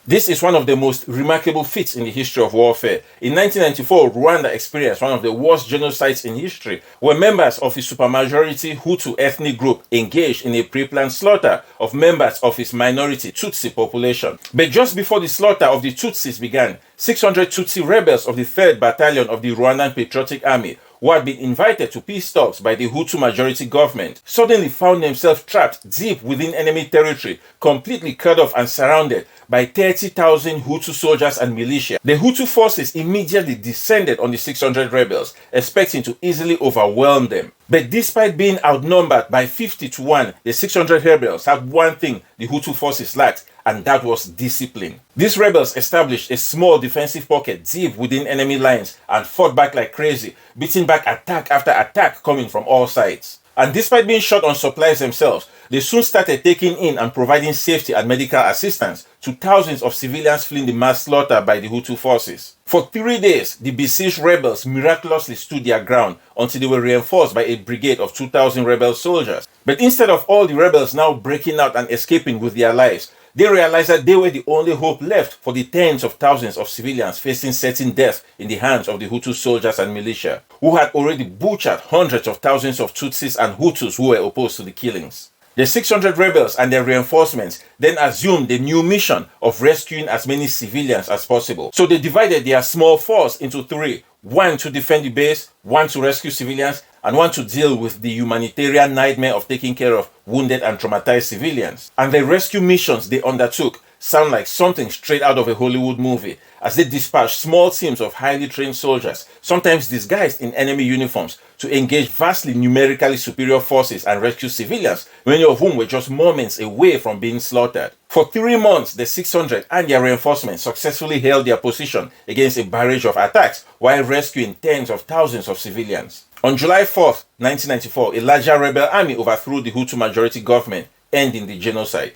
This is one of the most remarkable feats in the history of warfare. In 1994, Rwanda experienced one of the worst genocides in history, where members of a supermajority Hutu ethnic group engaged in a pre-planned slaughter of members of its minority Tutsi population. But just before the slaughter of the Tutsis began, 600 Tutsi rebels of the 3rd Battalion of the Rwandan Patriotic Army, who had been invited to peace talks by the Hutu majority government, suddenly found themselves trapped deep within enemy territory, completely cut off and surrounded by 30,000 Hutu soldiers and militia. The Hutu forces immediately descended on the 600 rebels, expecting to easily overwhelm them. But despite being outnumbered by 50 to 1, the 600 rebels had one thing the Hutu forces lacked, and that was discipline. These rebels established a small defensive pocket deep within enemy lines and fought back like crazy, beating back attack after attack coming from all sides. And despite being short on supplies themselves, they soon started taking in and providing safety and medical assistance to thousands of civilians fleeing the mass slaughter by the Hutu forces. For 3 days, the besieged rebels miraculously stood their ground until they were reinforced by a brigade of 2,000 rebel soldiers. But instead of all the rebels now breaking out and escaping with their lives, they realized that they were the only hope left for the tens of thousands of civilians facing certain death in the hands of the Hutu soldiers and militia, who had already butchered hundreds of thousands of Tutsis and Hutus who were opposed to the killings. The 600 rebels and their reinforcements then assumed the new mission of rescuing as many civilians as possible. So they divided their small force into 3. 1 to defend the base, 1 to rescue civilians, and 1 to deal with the humanitarian nightmare of taking care of wounded and traumatized civilians. And the rescue missions they undertook sound like something straight out of a Hollywood movie, as they dispatched small teams of highly trained soldiers, sometimes disguised in enemy uniforms, to engage vastly numerically superior forces and rescue civilians, many of whom were just moments away from being slaughtered. For 3 months, the 600 and their reinforcements successfully held their position against a barrage of attacks while rescuing tens of thousands of civilians. On July 4th, 1994, a larger rebel army overthrew the Hutu majority government, ending the genocide.